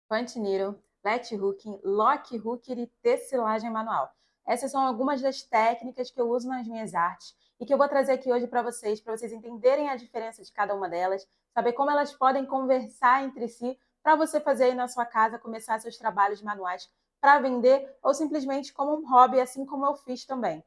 Punch needle, let hooking, lock hooker e tecelagem manual. Essas são algumas das técnicas que eu uso nas minhas artes e que eu vou trazer aqui hoje para vocês entenderem a diferença de cada uma delas, saber como elas podem conversar entre si para você fazer aí na sua casa, começar seus trabalhos manuais para vender ou simplesmente como um hobby, assim como eu fiz também.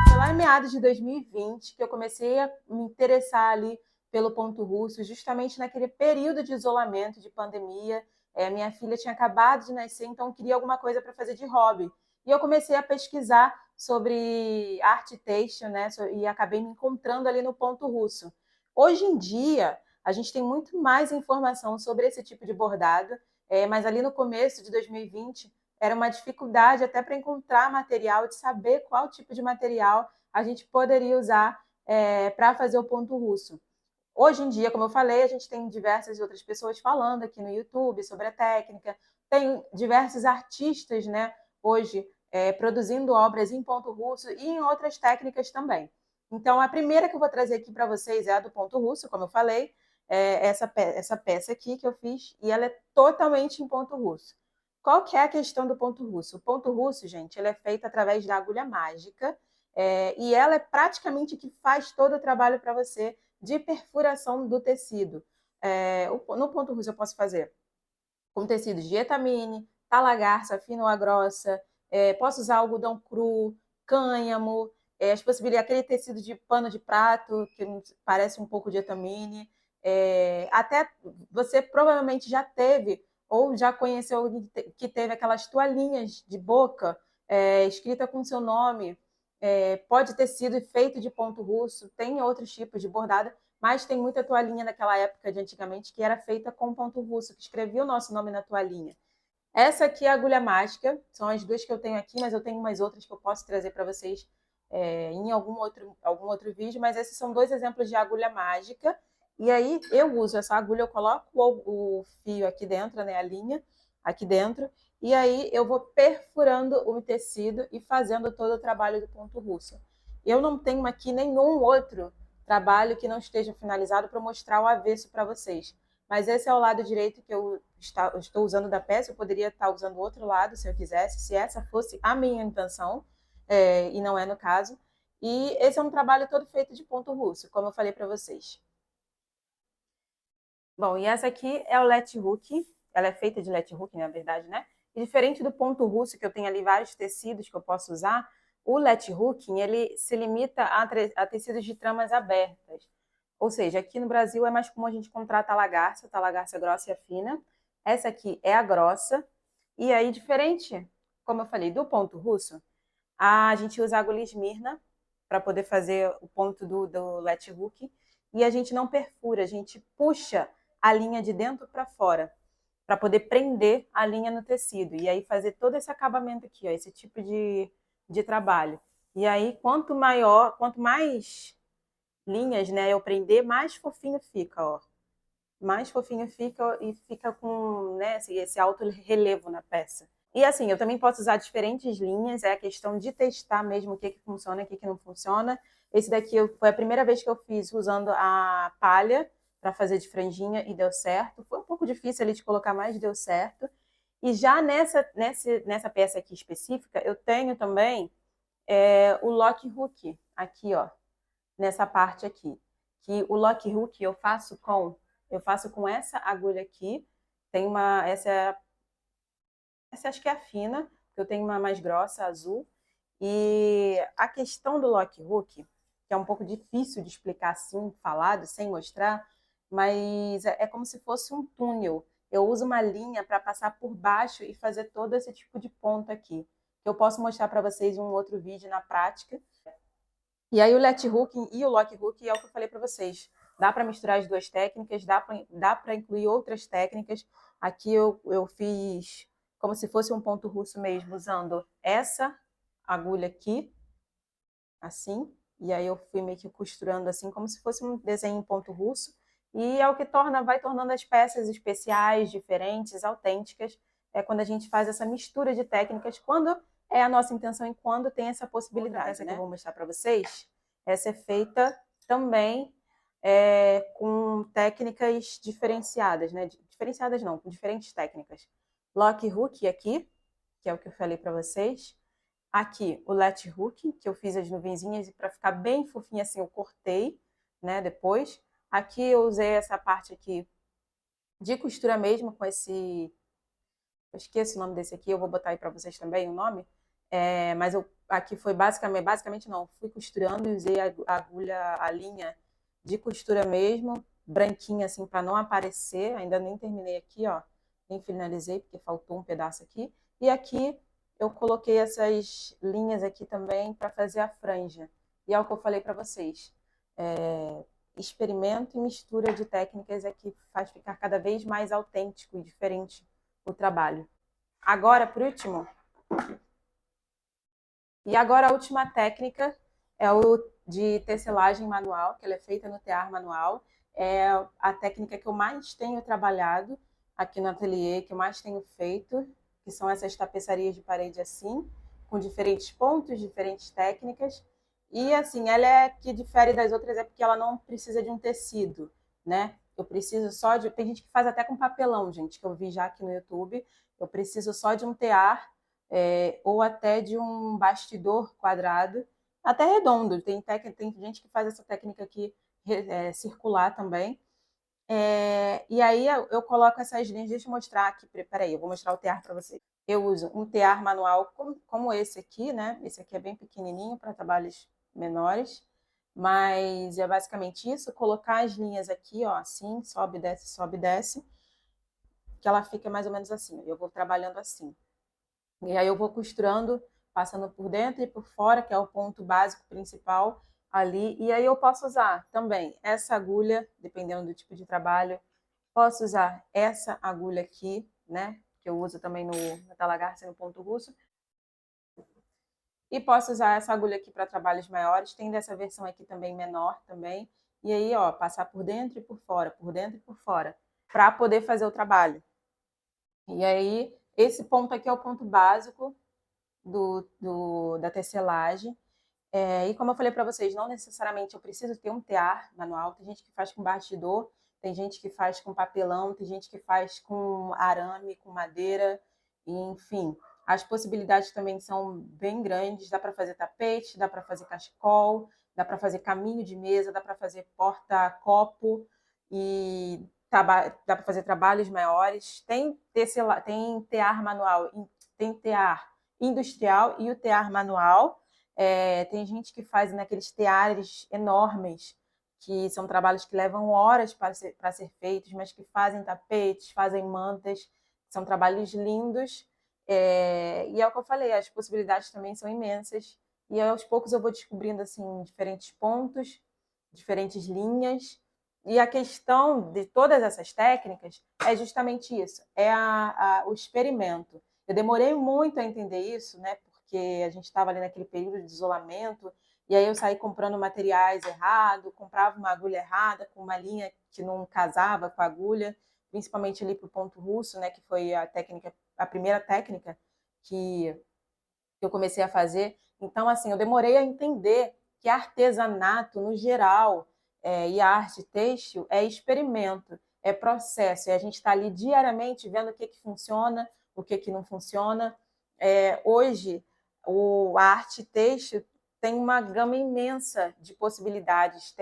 Foi lá em meados de 2020 que eu comecei a me interessar ali pelo ponto russo, justamente naquele período de isolamento, de pandemia. Minha filha tinha acabado de nascer, então eu queria alguma coisa para fazer de hobby. E eu comecei a pesquisar sobre arte têxtil, né? E acabei me encontrando ali no ponto russo. Hoje em dia, a gente tem muito mais informação sobre esse tipo de bordado, mas ali no começo de 2020 era uma dificuldade até para encontrar material, de saber qual tipo de material a gente poderia usar para fazer o ponto russo. Hoje em dia, como eu falei, a gente tem diversas outras pessoas falando aqui no YouTube sobre a técnica, tem diversos artistas, né, hoje produzindo obras em ponto russo e em outras técnicas também. Então, a primeira que eu vou trazer aqui para vocês é a do ponto russo, como eu falei, essa peça aqui que eu fiz, e ela é totalmente em ponto russo. Qual que é a questão do ponto russo? O ponto russo, gente, ele é feito através da agulha mágica, e ela é praticamente o que faz todo o trabalho para você de perfuração do tecido. No ponto russo eu posso fazer com tecidos de etamine, talagarça, fina ou grossa, posso usar algodão cru, cânhamo, as possibilidades, aquele tecido de pano de prato, que parece um pouco de etamine. Até você provavelmente já teve ou já conheceu alguém que teve aquelas toalhinhas de boca escrita com seu nome. Pode ter sido feito de ponto russo, tem outros tipos de bordado, mas tem muita toalhinha daquela época de antigamente que era feita com ponto russo, que escrevia o nosso nome na toalhinha. Essa aqui é a agulha mágica, são as duas que eu tenho aqui, mas eu tenho umas outras que eu posso trazer para vocês em algum outro vídeo, mas esses são dois exemplos de agulha mágica. E aí eu uso essa agulha, eu coloco o fio aqui dentro, né, a linha aqui dentro, e aí eu vou perfurando o tecido e fazendo todo o trabalho do ponto russo. Eu não tenho aqui nenhum outro trabalho que não esteja finalizado para mostrar o avesso para vocês. Mas esse é o lado direito que eu estou usando da peça. Eu poderia estar usando o outro lado, se eu quisesse, se essa fosse a minha intenção, e não é no caso. E esse é um trabalho todo feito de ponto russo, como eu falei para vocês. Bom, e essa aqui é o let hook. Ela é feita de let hook, na verdade, né? E diferente do ponto russo, que eu tenho ali vários tecidos que eu posso usar, o let hooking, ele se limita a tecidos de tramas abertas. Ou seja, aqui no Brasil é mais comum a gente encontrar a talagarça grossa e a fina. Essa aqui é a grossa. E aí, diferente, como eu falei, do ponto russo, a gente usa a agulha Esmirna para poder fazer o ponto do let hook. E a gente não perfura, a gente puxa a linha de dentro para fora, para poder prender a linha no tecido. E aí fazer todo esse acabamento aqui, ó, esse tipo de trabalho. E aí, quanto mais linhas, né, eu prender, mais fofinho fica, ó. Mais fofinho fica e fica com, né, esse alto relevo na peça. E assim, eu também posso usar diferentes linhas, é a questão de testar mesmo o que funciona e o que não funciona. Esse daqui foi a primeira vez que eu fiz usando a palha para fazer de franjinha e deu certo. Foi um pouco difícil ali de colocar, mas deu certo. E já nessa peça aqui específica, eu tenho também o lock hook, aqui, ó, nessa parte aqui. Que o lock hook eu faço com essa agulha aqui. Tem essa acho que é a fina, porque eu tenho uma mais grossa, azul. E a questão do lock hook, que é um pouco difícil de explicar assim, falado, sem mostrar, mas é como se fosse um túnel. Eu uso uma linha para passar por baixo e fazer todo esse tipo de ponto aqui. Eu posso mostrar para vocês em um outro vídeo na prática. E aí o let hooking e o lock hook é o que eu falei para vocês. Dá para misturar as duas técnicas, dá para incluir outras técnicas. Aqui eu fiz como se fosse um ponto russo mesmo, usando essa agulha aqui, assim. E aí eu fui meio que costurando assim, como se fosse um desenho em ponto russo. E é o que vai tornando as peças especiais, diferentes, autênticas, quando a gente faz essa mistura de técnicas, quando é a nossa intenção e quando tem essa possibilidade. Essa que eu vou mostrar para vocês, essa é feita também com técnicas diferenciadas, né? Diferenciadas não, com diferentes técnicas. Lock hook aqui, que é o que eu falei para vocês. Aqui o latch hook, que eu fiz as nuvenzinhas e para ficar bem fofinha assim eu cortei, né, depois. Aqui eu usei essa parte aqui de costura mesmo com esse, eu esqueço o nome desse aqui, eu vou botar aí para vocês também o nome. Mas aqui foi basicamente não, fui costurando e usei a agulha, a linha de costura mesmo, branquinha assim para não aparecer. Ainda nem terminei aqui, ó, nem finalizei porque faltou um pedaço aqui. E aqui eu coloquei essas linhas aqui também para fazer a franja. E é o que eu falei para vocês. Experimento e mistura de técnicas é que faz ficar cada vez mais autêntico e diferente o trabalho. Agora, por último, a última técnica é o de tecelagem manual, que ela é feita no tear manual. É a técnica que eu mais tenho trabalhado aqui no ateliê, que eu mais tenho feito, que são essas tapeçarias de parede assim, com diferentes pontos, diferentes técnicas. E assim, ela é que difere das outras é porque ela não precisa de um tecido, né? Eu preciso só de... Tem gente que faz até com papelão, gente, que eu vi já aqui no YouTube. Eu preciso só de um tear ou até de um bastidor quadrado, até redondo. Tem gente que faz essa técnica aqui circular também. E aí eu coloco essas linhas, deixa eu mostrar aqui, peraí, eu vou mostrar o tear para vocês. Eu uso um tear manual como esse aqui, né? Esse aqui é bem pequenininho para trabalhos menores, mas é basicamente isso, colocar as linhas aqui, ó, assim, sobe, desce, que ela fica mais ou menos assim. Eu vou trabalhando assim. E aí eu vou costurando, passando por dentro e por fora, que é o ponto básico principal ali. E aí eu posso usar também essa agulha, dependendo do tipo de trabalho. Posso usar essa agulha aqui, né? Que eu uso também na Talagarça e no ponto russo. E posso usar essa agulha aqui para trabalhos maiores. Tem dessa versão aqui também menor também. E aí, ó, passar por dentro e por fora, por dentro e por fora, para poder fazer o trabalho. E aí, esse ponto aqui é o ponto básico da tecelagem. E como eu falei para vocês, não necessariamente eu preciso ter um tear manual. Tem gente que faz com bastidor, tem gente que faz com papelão, tem gente que faz com arame, com madeira, enfim. As possibilidades também são bem grandes. Dá para fazer tapete, dá para fazer cachecol, dá para fazer caminho de mesa, dá para fazer porta-copo e dá para fazer trabalhos maiores. Tem tear manual, tem tear industrial e o tear manual. Tem gente que faz naqueles teares enormes, que são trabalhos que levam horas para ser feitos, mas que fazem tapetes, fazem mantas, são trabalhos lindos. E é o que eu falei, as possibilidades também são imensas. E aos poucos eu vou descobrindo assim diferentes pontos, diferentes linhas. E a questão de todas essas técnicas é justamente isso, o experimento. Eu demorei muito a entender isso, né? Porque a gente estava ali naquele período de isolamento, e aí eu saí comprando materiais errados, comprava uma agulha errada, com uma linha que não casava com a agulha, principalmente ali para o ponto russo, né? Que foi a primeira técnica que eu comecei a fazer. Então, assim, eu demorei a entender que artesanato, no geral, e a arte têxtil é experimento, é processo. E a gente está ali diariamente vendo o que funciona, o que não funciona. Hoje, a arte têxtil tem uma gama imensa de possibilidades.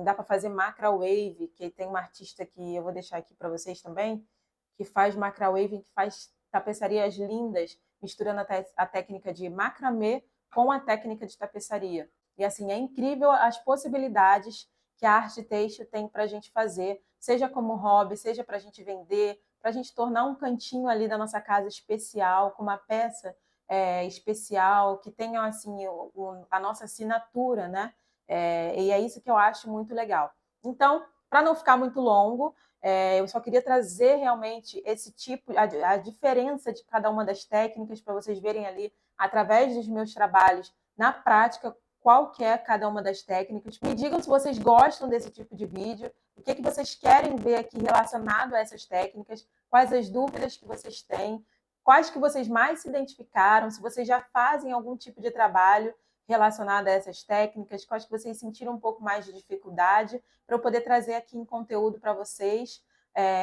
Dá para fazer macra wave, que tem uma artista que eu vou deixar aqui para vocês também, que faz macra wave, que faz tapeçarias lindas, misturando a técnica de macramê com a técnica de tapeçaria. E assim, é incrível as possibilidades que a arte têxtil tem para a gente fazer, seja como hobby, seja para a gente vender, para a gente tornar um cantinho ali da nossa casa especial, com uma peça especial, que tenha assim, a nossa assinatura, né? E é isso que eu acho muito legal. Então, para não ficar muito longo, eu só queria trazer realmente esse tipo, a diferença de cada uma das técnicas, para vocês verem ali, através dos meus trabalhos, na prática, qual que é cada uma das técnicas. Me digam se vocês gostam desse tipo de vídeo, o que vocês querem ver aqui relacionado a essas técnicas, quais as dúvidas que vocês têm, quais que vocês mais se identificaram, se vocês já fazem algum tipo de trabalho relacionado a essas técnicas, quais que vocês sentiram um pouco mais de dificuldade, para eu poder trazer aqui em conteúdo para vocês.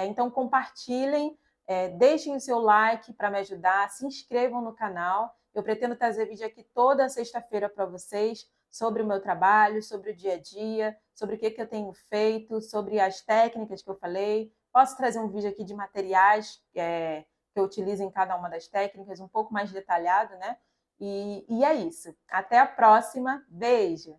Então, compartilhem, deixem o seu like para me ajudar, se inscrevam no canal. Eu pretendo trazer vídeo aqui toda sexta-feira para vocês sobre o meu trabalho, sobre o dia a dia, sobre o que eu tenho feito, sobre as técnicas que eu falei. Posso trazer um vídeo aqui de materiais que eu utilizo em cada uma das técnicas, um pouco mais detalhado, né? E é isso. Até a próxima. Beijo!